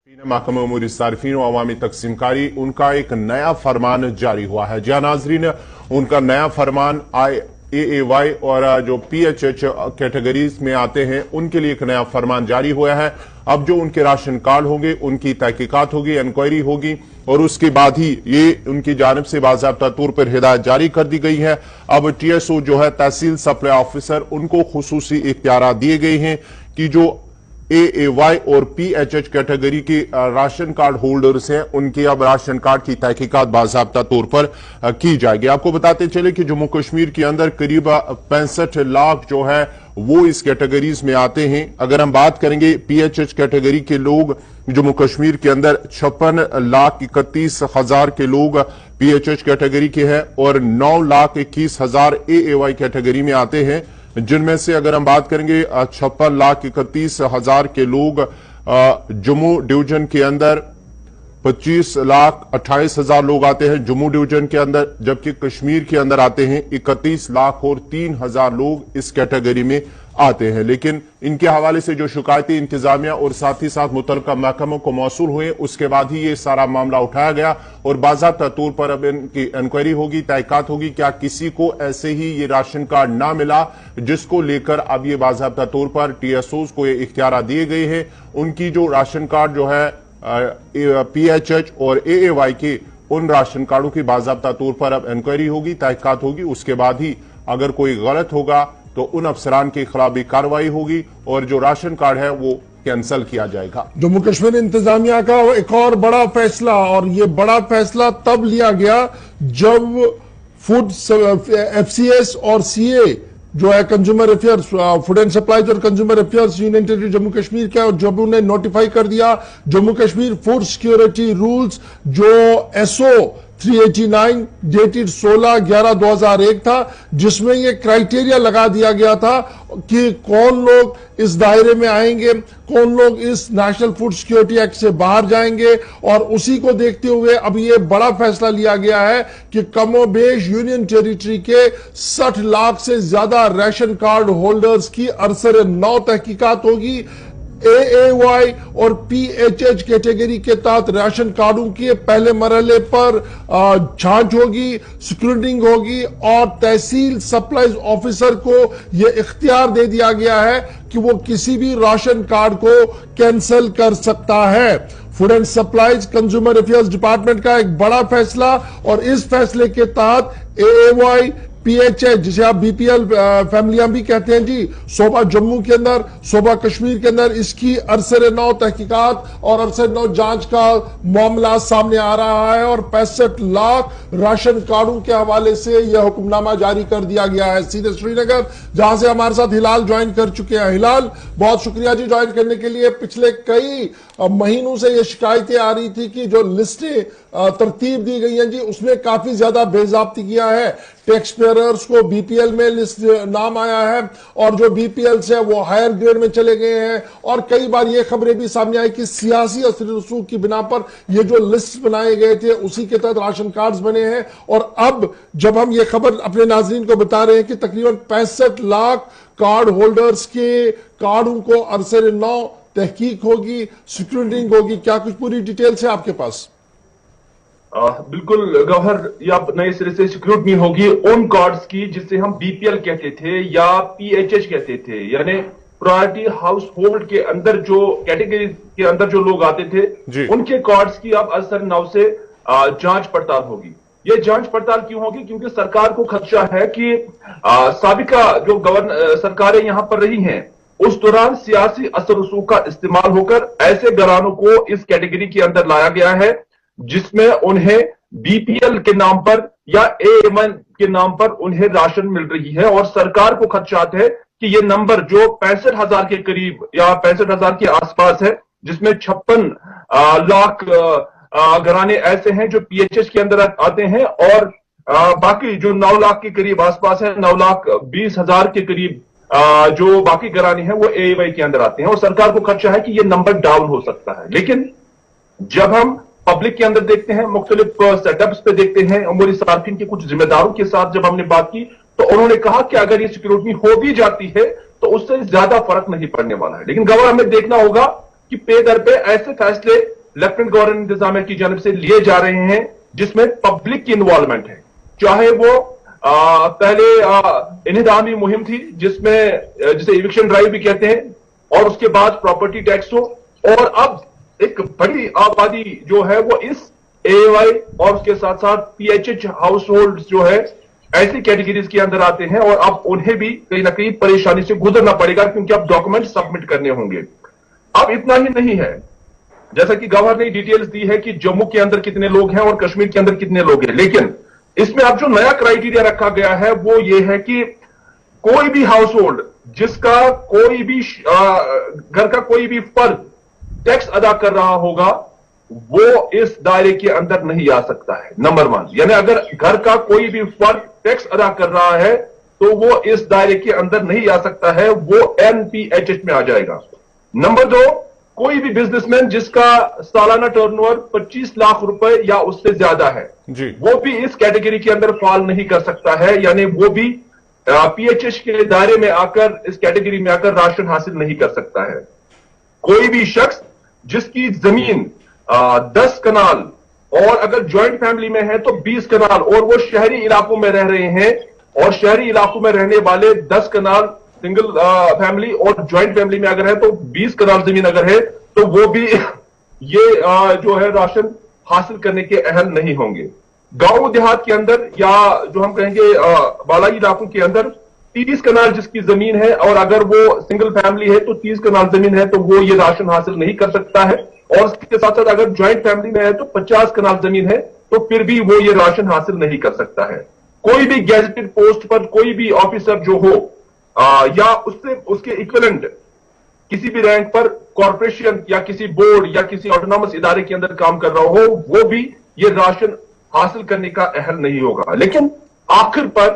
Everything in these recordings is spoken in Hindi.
महकमा उमूर सारिफीन और अवामी तकसीमकारी उनका एक नया फरमान जारी हुआ है। जी नाजरीन, उनका नया फरमान AAY और जो PHH कैटेगरीज में आते हैं उनके लिए एक नया फरमान जारी हुआ है। अब जो उनके राशन कार्ड होंगे उनकी तहकीकात होगी, इंक्वायरी होगी और उसके बाद ही ये उनकी जानिब से बाज़ाब्ता तौर पर हिदायत जारी कर दी गई है। अब TSO जो है तहसील सप्लाई ऑफिसर, उनको खुसूसी इख्तियार दिए गए हैं कि जो AAY और PHH कैटेगरी के राशन कार्ड होल्डर्स हैं उनके अब राशन कार्ड की तहकीकात बाज़ाब्ता तौर पर की जाएगी। आपको बताते चले कि जम्मू कश्मीर के अंदर करीब 65 लाख जो है वो इस कैटेगरीज में आते हैं। अगर हम बात करेंगे PHH कैटेगरी के लोग जम्मू कश्मीर के अंदर 56,31,000 के लोग PHH कैटेगरी के हैं और 9,21,000 AAY कैटेगरी में आते हैं, जिनमें से अगर हम बात करेंगे 56,31,000 के लोग जम्मू डिवीजन के अंदर 25,28,000 लोग आते हैं जम्मू डिवीजन के अंदर, जबकि कश्मीर के अंदर आते हैं 31 लाख और 3,000 लोग इस कैटेगरी में आते हैं। लेकिन इनके हवाले से जो शिकायतें इंतजामिया और साथ ही साथ मुतल्लिका महकमों को मौसूल हुए उसके बाद ही ये सारा मामला उठाया गया और बाज़ाब्ता तौर पर अब इनकी इंक्वायरी होगी, तहकीकात होगी। क्या किसी को ऐसे ही ये राशन कार्ड ना मिला, जिसको लेकर अब ये बाज़ाब्ता तौर पर TSOs को ये इख्तियार दिए गए हैं। उनकी जो राशन कार्ड जो है PHH और AAY के उन राशन कार्डों की बाज़ाब्ता तौर पर अब इंक्वायरी होगी, तहकीकात होगी। उसके बाद ही अगर कोई गलत होगा तो उन अफसरान के खिलाफ भी कार्रवाई होगी और जो राशन कार्ड है वो कैंसिल किया जाएगा। जम्मू कश्मीर इंतजामिया का एक और बड़ा फैसला, और ये बड़ा फैसला तब लिया गया जब फूड FCS और CA जो है consumer affairs, food and supplies और consumer affairs union territory Jammu Kashmir का, और जब उन्हें नोटिफाई कर दिया Jammu Kashmir food security rules जो SO 389 डेटेड 16/11/2001 था, जिसमें यह क्राइटेरिया लगा दिया गया था कि कौन लोग इस दायरे में आएंगे, कौन लोग इस नेशनल फूड सिक्योरिटी एक्ट से बाहर जाएंगे। और उसी को देखते हुए अब यह बड़ा फैसला लिया गया है कि कमोबेश यूनियन टेरिटरी के 60 लाख से ज्यादा राशन कार्ड होल्डर्स की अरसर 9 तहकीकात होगी। AAY और PHH कैटेगरी के तहत राशन कार्डों के पहले मरहले पर जांच होगी, स्क्रूटनिंग होगी और तहसील सप्लाईज ऑफिसर को यह इख्तियार दे दिया गया है कि वो किसी भी राशन कार्ड को कैंसिल कर सकता है। Food and supplies consumer affairs department का एक बड़ा फैसला, और इस फैसले के तहत AAY PHH जिसे आप BPL फैमिलियां भी कहते हैं जी, सोबा जम्मू के अंदर, सोबा कश्मीर के अंदर इसकी अरसर 9 तहकीकात और अरसर 9 जांच का मामला सामने आ रहा है और 65 लाख राशन कार्डों के हवाले से यह हुक्मनामा जारी कर दिया गया है। सीधे श्रीनगर, जहां से हमारे साथ हिलाल ज्वाइन कर चुके हैं। हिलाल, बहुत शुक्रिया जी ज्वाइन करने के लिए। पिछले कई महीनों से यह शिकायतें आ रही थी कि जो लिस्टें तरतीब दी गई हैं जी, उसमें काफी ज्यादा बेजाब्ती किया है। टैक्स पेयर्स को BPL में लिस्ट नाम आया है और जो BPL से वो हायर ग्रेड में चले गए हैं, और कई बार ये खबरें भी सामने आई कि सियासी असर रसूख की बिना पर ये जो लिस्ट बनाए गए थे उसी के तहत राशन कार्ड्स बने हैं। और अब जब हम ये खबर अपने नाजरीन को बता रहे हैं कि तकरीबन 65 लाख कार्ड होल्डर्स के कार्डों को अरसर 9 तहकीक होगी, स्क्रूटनिंग होगी, क्या कुछ पूरी डिटेल्स है आपके पास? बिल्कुल गौहर, या नए सिरे से सिक्योरिटी होगी उन कार्ड्स की जिसे हम BPL कहते थे या PHH कहते थे, यानी प्रायोरिटी हाउस होल्ड के अंदर जो कैटेगरी के अंदर जो लोग आते थे उनके कार्ड्स की अब असर 9 से जांच पड़ताल होगी। ये जांच पड़ताल क्यों होगी? क्योंकि सरकार को खदशा है कि साबिका जो सरकारें यहां पर रही हैं उस दौरान सियासी असर रसूख का इस्तेमाल होकर ऐसे घरानों को इस कैटेगरी के अंदर लाया गया है जिसमें उन्हें BPL के नाम पर या AAY के नाम पर उन्हें राशन मिल रही है। और सरकार को खदशात है कि यह नंबर जो 65,000 के करीब या 65,000 के आसपास है, जिसमें 56 लाख घराने ऐसे हैं जो PHH के अंदर आते हैं और बाकी जो 9 लाख के करीब आसपास है, 9,20,000 के करीब जो बाकी घराने हैं वो AAY के अंदर आते हैं। और सरकार को खदशा है कि यह नंबर डाउन हो सकता है। लेकिन जब हम पब्लिक के अंदर देखते हैं, मुख्तलिफ सेटअप्स पे देखते हैं, उमूरी सार्फिन के कुछ जिम्मेदारों के साथ जब हमने बात की तो उन्होंने कहा कि अगर ये सिक्योरिटी हो भी जाती है तो उससे ज्यादा फर्क नहीं पड़ने वाला है। लेकिन गवाह हमें देखना होगा कि पे दर पे ऐसे फैसले लेफ्टिनेंट गवर्नर इंतजामिया की जानब से लिए जा रहे हैं, जिसमें पब्लिक की इन्वॉल्वमेंट है। चाहे वो पहले इन्हिदामी मुहिम थी, जिसे इविक्शन ड्राइव भी कहते हैं, और उसके बाद प्रॉपर्टी टैक्स हो, और अब एक बड़ी आबादी जो है वो इस एवाई और उसके साथ साथ पीएचएच हाउस होल्ड जो है ऐसी कैटेगरीज के अंदर आते हैं, और अब उन्हें भी कहीं ना कहीं परेशानी से गुजरना पड़ेगा, क्योंकि अब डॉक्यूमेंट सबमिट करने होंगे। अब इतना ही नहीं है, जैसा कि गवर्नर ने डिटेल्स दी है कि जम्मू के अंदर कितने लोग हैं और कश्मीर के अंदर कितने लोग हैं, लेकिन इसमें अब जो नया क्राइटेरिया रखा गया है वो ये है कि कोई भी हाउस होल्ड जिसका कोई भी घर का कोई भी फर्द टैक्स अदा कर रहा होगा, वो इस दायरे के अंदर नहीं आ सकता है। नंबर 1, यानी अगर घर का कोई भी फर्द टैक्स अदा कर रहा है तो वो इस दायरे के अंदर नहीं आ सकता है, वो एनपीएचएच में आ जाएगा। नंबर 2, कोई भी बिजनेसमैन जिसका सालाना टर्नओवर 25 लाख रुपए या उससे ज्यादा है जी, वो भी इस कैटेगरी के अंदर फॉल नहीं कर सकता है, यानी वो भी पीएचएच के दायरे में आकर, इस कैटेगरी में आकर राशन हासिल नहीं कर सकता है। कोई भी शख्स जिसकी जमीन 10 कनाल और अगर ज्वाइंट फैमिली में है तो 20 कनाल, और वो शहरी इलाकों में रह रहे हैं, और शहरी इलाकों में रहने वाले 10 कनाल सिंगल फैमिली और ज्वाइंट फैमिली में अगर है तो 20 कनाल जमीन अगर है तो वो भी ये जो है राशन हासिल करने के अहल नहीं होंगे। गांव देहात के अंदर या जो हम कहेंगे बालाई इलाकों के अंदर 30 कनाल जिसकी जमीन है और अगर वो सिंगल फैमिली है तो 30 कनाल जमीन है तो वो ये राशन हासिल नहीं कर सकता है, और इसके साथ साथ अगर ज्वाइंट फैमिली में है तो 50 कनाल जमीन है तो फिर भी वो ये राशन हासिल नहीं कर सकता है। कोई भी गैजेटेड पोस्ट पर कोई भी ऑफिसर जो हो या उसके इक्विवेलेंट किसी भी रैंक पर कॉर्पोरेशन या किसी बोर्ड या किसी ऑटोनॉमस इदारे के अंदर काम कर रहा हो, वो भी ये राशन हासिल करने का अहल नहीं होगा। लेकिन आखिर पर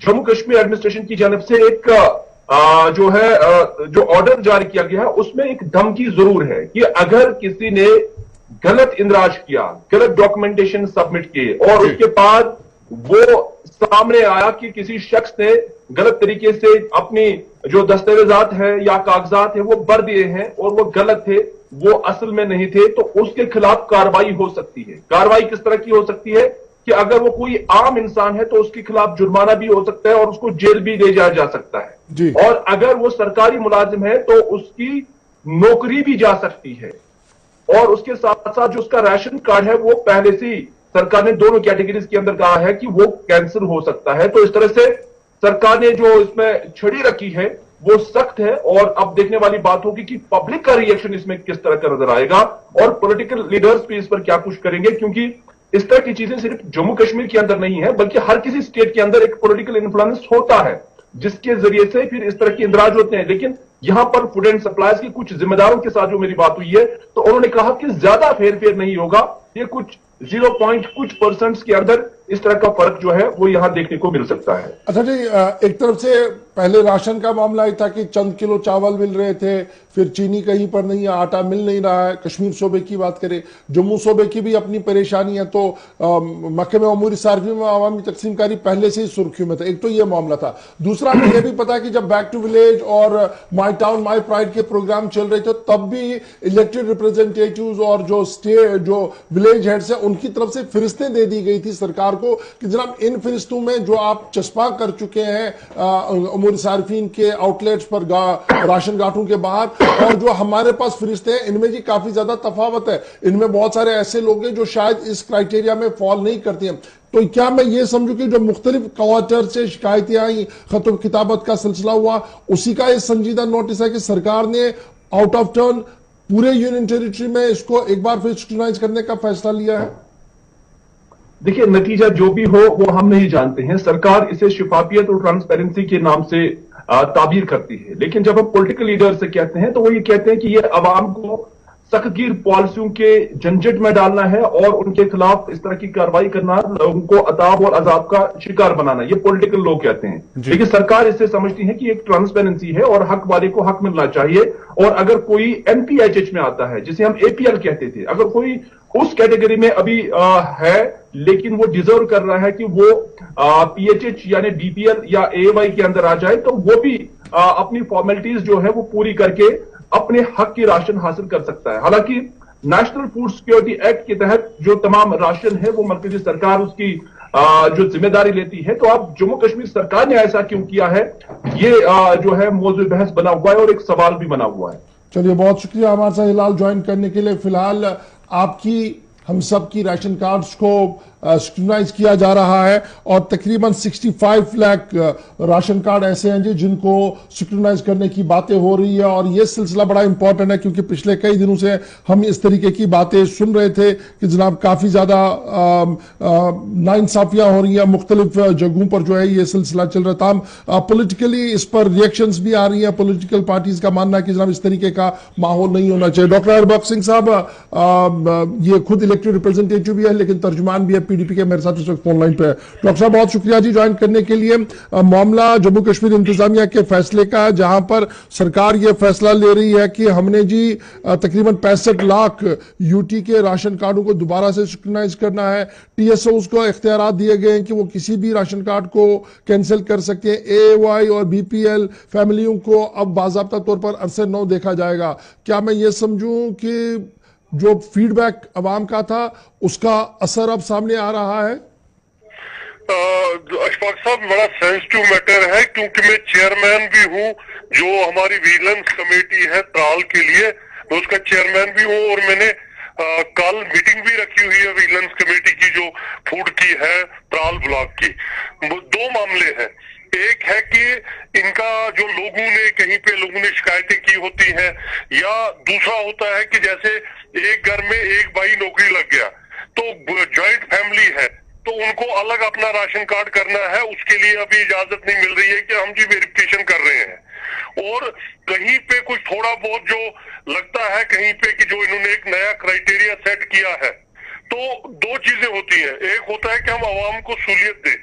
जम्मू कश्मीर एडमिनिस्ट्रेशन की जानब से एक जो ऑर्डर जारी किया गया है उसमें एक धमकी जरूर है कि अगर किसी ने गलत इंदराज किया, गलत डॉक्यूमेंटेशन सबमिट किए और उसके बाद वो सामने आया कि किसी शख्स ने गलत तरीके से अपनी जो दस्तावेजात है या कागजात है वो भर दिए हैं और वो गलत थे, वो असल में नहीं थे, तो उसके खिलाफ कार्रवाई हो सकती है। कार्रवाई किस तरह की हो सकती है कि अगर वो कोई आम इंसान है तो उसके खिलाफ जुर्माना भी हो सकता है और उसको जेल भी ले जाया जा सकता है जी। और अगर वो सरकारी मुलाजिम है तो उसकी नौकरी भी जा सकती है, और उसके साथ साथ जो उसका राशन कार्ड है वो पहले से ही सरकार ने दोनों कैटेगरीज के अंदर कहा है कि वो कैंसिल हो सकता है। तो इस तरह से सरकार ने जो इसमें छड़ी रखी है वो सख्त है, और अब देखने वाली बात होगी कि पब्लिक का रिएक्शन इसमें किस तरह का नजर आएगा और पॉलिटिकल लीडर्स भी इस पर क्या कुछ करेंगे, क्योंकि इस तरह की चीजें सिर्फ जम्मू कश्मीर के अंदर नहीं है बल्कि हर किसी स्टेट के अंदर एक पॉलिटिकल इन्फ्लुएंस होता है जिसके जरिए से फिर इस तरह के इंदराज होते हैं। लेकिन यहां पर फूड एंड सप्लाईज की कुछ जिम्मेदारों के साथ जो मेरी बात हुई है तो उन्होंने कहा कि ज्यादा फेरफेर नहीं होगा, ये कुछ 0.कुछ% के अंदर इस तरह का फर्क जो है वो यहां देखने को मिल सकता है। अच्छा जी, एक तरफ से पहले राशन का मामला ही था कि चंद किलो चावल मिल रहे थे, फिर चीनी कहीं पर नहीं है, आटा मिल नहीं रहा है। कश्मीर सूबे की बात करें, जम्मू सूबे की भी अपनी परेशानी है, तो महकमे अमूर सार्फी में अवामी तकसीमकारी पहले से ही सुर्खियों में था। एक तो ये मामला था। दूसरा हमें यह भी पता है कि जब बैक टू विलेज और माई टाउन माई प्राइड के प्रोग्राम चल रहे थे तब भी इलेक्टेड रिप्रेजेंटेटिव्स और जो विलेज हेड्स है उनकी तरफ से फरिश्तें दे दी गई थी सरकार को कि जनाब इन फरिश्तों में जो आप चस्पा कर चुके हैं अमूर सार्फिन के आउटलेट्स पर राशन गांठों के बाहर और जो हमारे पास फरिश्ते हैं इनमें जी काफी ज्यादा तफावत है। इनमें बहुत सारे ऐसे लोग हैं जो शायद इस क्राइटेरिया में फॉल नहीं करते हैं। तो क्या मैं ये समझूं कि जो मुख्तलिफ क्वार्टर से शिकायतें आई, खतब किताबत का सिलसिला हुआ, उसी का ये संजीदा नोटिस है कि सरकार ने आउट ऑफ टर्न पूरे यूनियन टेरिटरी में इसको एक बार फिर स्क्रूटनाइज करने का फैसला लिया है? देखिए, नतीजा जो भी हो वो हम नहीं जानते हैं। सरकार इसे शिफाफियत और ट्रांसपेरेंसी के नाम से ताबीर करती है, लेकिन जब हम पॉलिटिकल लीडर से कहते हैं तो वो ये कहते हैं कि ये अवाम को सख्तगीर पॉलिसियों के झंझट में डालना है और उनके खिलाफ इस तरह की कार्रवाई करना, उनको अताब और अजाब का शिकार बनाना, ये पॉलिटिकल लोग कहते हैं। लेकिन सरकार इससे समझती है कि एक ट्रांसपेरेंसी है और हक वाले को हक मिलना चाहिए, और अगर कोई एनपीएचएच में आता है जिसे हम एपीएल कहते थे, अगर कोई उस कैटेगरी में अभी है लेकिन वो डिजर्व कर रहा है कि वो पीएचएच यानी बीपीएल या एवाई के अंदर आ जाए, तो वो भी अपनी फॉर्मेलिटीज जो है वो पूरी करके अपने हक की राशन हासिल कर सकता है। हालांकि नेशनल फूड सिक्योरिटी एक्ट के तहत जो तमाम राशन है वो मरकजी सरकार उसकी जो जिम्मेदारी लेती है। तो अब जम्मू कश्मीर सरकार ने ऐसा क्यों किया है, ये जो है मौजूद बहस बना हुआ है और एक सवाल भी बना हुआ है। चलिए, बहुत शुक्रिया हमारे साथ हिलाल ज्वाइन करने के लिए। फिलहाल आपकी हम सब की राशन कार्ड्स को स्क्रूटनाइज किया जा रहा है और तकरीबन 65 लाख राशन कार्ड ऐसे हैं जी जिनको स्क्रूटनाइज करने की बातें हो रही है। और यह सिलसिला बड़ा इंपॉर्टेंट है क्योंकि पिछले कई दिनों से हम इस तरीके की बातें सुन रहे थे कि जनाब काफी ज्यादा नाइंसाफियां हो रही है मुख्तलिफ जगहों पर, जो है ये सिलसिला चल रहा था। पॉलिटिकली इस पर रिएक्शंस भी आ रही है, पॉलिटिकल पार्टीज का मानना है कि जनाब इस तरीके का माहौल नहीं होना चाहिए। डॉक्टर हरबख्श सिंह साहब ये खुद इलेक्टेड रिप्रेजेंटेटिव भी है लेकिन तर्जुमान भी है पीडीपी के, मेरे साथ इस वक्त फोनलाइन पे है। डॉक्टर साहब बहुत शुक्रिया जी ज्वाइन करने के लिए। मामला जम्मू कश्मीर इंतजामिया के फैसले का है जहां पर सरकार यह फैसला ले रही है कि हमने जी तकरीबन 65 लाख यूटी के राशन कार्डों को दोबारा से स्क्रूटनाइज करना है। टीएसओ को इख्तियार दिए गए हैं कि वो किसी भी राशन कार्ड को कैंसिल कर सकते हैं। एवाई और बीपीएल फैमिलियों को अब बाकायदा तौर पर अरसे 9 देखा जाएगा। क्या मैं ये समझूं कि जो फीडबैक अवाम का था उसका असर अब सामने आ रहा है? अशफाक साहब, बड़ा सेंसिटिव मैटर है क्योंकि मैं चेयरमैन भी हूं, जो हमारी विजिलेंस कमेटी है त्राल के लिए, मैं उसका चेयरमैन भी हूं और मैंने कल मीटिंग भी रखी हुई है विजिलेंस कमेटी की जो फूड की है त्राल ब्लॉक की। 2 मामले हैं। एक है कि इनका जो लोगों ने शिकायतें की होती हैं, या दूसरा होता है कि जैसे एक घर में एक भाई नौकरी लग गया तो जॉइंट फैमिली है तो उनको अलग अपना राशन कार्ड करना है, उसके लिए अभी इजाजत नहीं मिल रही है कि हम जी वेरिफिकेशन कर रहे हैं। और कहीं पे कुछ थोड़ा बहुत जो लगता है कहीं पे कि जो इन्होंने एक नया क्राइटेरिया सेट किया है, तो 2 चीजें होती है। एक होता है कि हम आवाम को सहूलियत दें,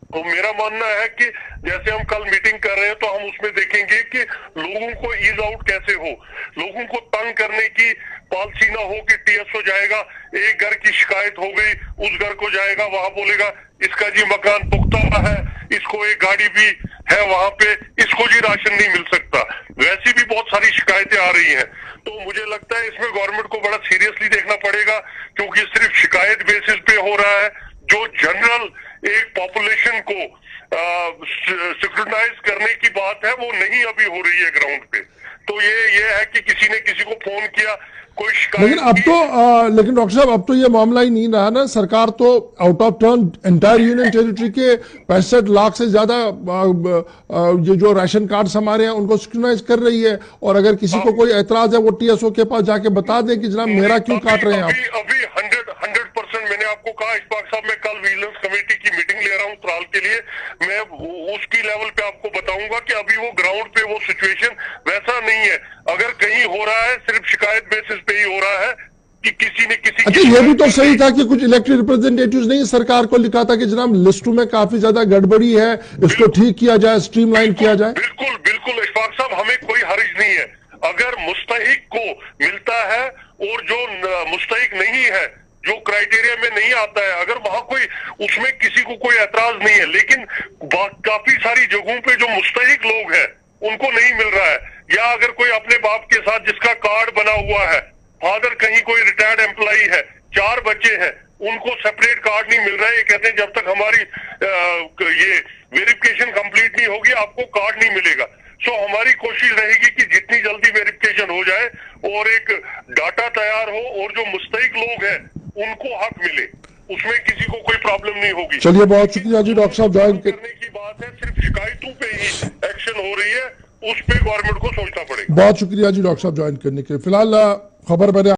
तो मेरा मानना है कि जैसे हम कल मीटिंग कर रहे हैं तो हम उसमें देखेंगे कि लोगों को ईज आउट कैसे हो, लोगों को तंग करने की पॉलिसी ना हो कि टीएसओ जाएगा, एक घर की शिकायत हो गई उस घर को जाएगा, वहां बोलेगा इसका जी मकान पुख्ता है, इसको एक गाड़ी भी है वहां पे, इसको जी राशन नहीं मिल सकता। वैसी भी बहुत सारी शिकायतें आ रही हैं। तो मुझे लगता है इसमें गवर्नमेंट को बड़ा सीरियसली देखना पड़ेगा क्योंकि सिर्फ शिकायत बेसिस पे हो रहा है। जो जनरल एक पॉपुलेशन को सिक्योराइज करने की बात है वो नहीं अभी हो रही है ग्राउंड पे। तो ये है कि किसी ने किसी को फोन किया, कोई शिकायत, लेकिन अब तो लेकिन डॉक्टर साहब अब तो ये मामला ही नहीं रहा ना। सरकार तो out of turn entire union territory के 65 लाख से ज्यादा ये जो राशन कार्ड हमारे हैं उनको स्क्रूटनाइज कर रही है। और अगर किसी को कोई एतराज है वो टीएसओ के पास जाके बता दें कि जनाब मेरा क्यों काट रहे हैं आप। अभी 100% मैंने आपको कहा इशफाक साहब, मैं कल विजिलेंस कमेटी की मीटिंग ले रहा हूँ त्राल के लिए, मैं उसकी लेवल पे आपको बताऊंगा कि अभी वो ग्राउंड पे वो सिचुएशन वैसा नहीं है। अगर कहीं हो रहा है सिर्फ शिकायत बेसिस पे ही हो रहा है कि किसी ने किसी अच्छा, ये भी तो सही था कि कुछ इलेक्टेड रिप्रेजेंटेटिव्स ने सरकार को लिखा था कि जनाब लिस्टों में काफी ज्यादा गड़बड़ी है, इसको ठीक किया जाए, स्ट्रीमलाइन किया जाए। बिल्कुल बिल्कुल इशफाक साहब, हमें कोई हर्ज नहीं है अगर मुस्तहिक को मिलता है और जो मुस्तहिक नहीं है, जो क्राइटेरिया में नहीं आता है, अगर वहां कोई उसमें किसी को कोई एतराज नहीं है, लेकिन काफी सारी जगहों पे जो मुस्तहिक लोग हैं उनको नहीं मिल रहा है, या अगर कोई अपने बाप के साथ जिसका कार्ड बना हुआ है, फादर कहीं कोई रिटायर्ड एम्प्लॉई है, 4 बच्चे हैं, उनको सेपरेट कार्ड नहीं मिल रहा है। ये कहते हैं जब तक हमारी ये वेरिफिकेशन कंप्लीट नहीं होगी आपको कार्ड नहीं मिलेगा। सो हमारी कोशिश रहेगी कि जितनी जल्दी वेरिफिकेशन हो जाए और एक डाटा तैयार हो और जो मुस्तहिक लोग हैं उनको हक मिले, उसमें किसी को कोई प्रॉब्लम नहीं होगी। चलिए, बहुत शुक्रिया जी डॉक्टर साहब ज्वाइन करने की बात है, सिर्फ शिकायतों पे ही एक्शन हो रही है, उस पे गवर्नमेंट को सोचना पड़ेगा। बहुत शुक्रिया जी डॉक्टर साहब ज्वाइन करने के लिए। फिलहाल खबर मैंने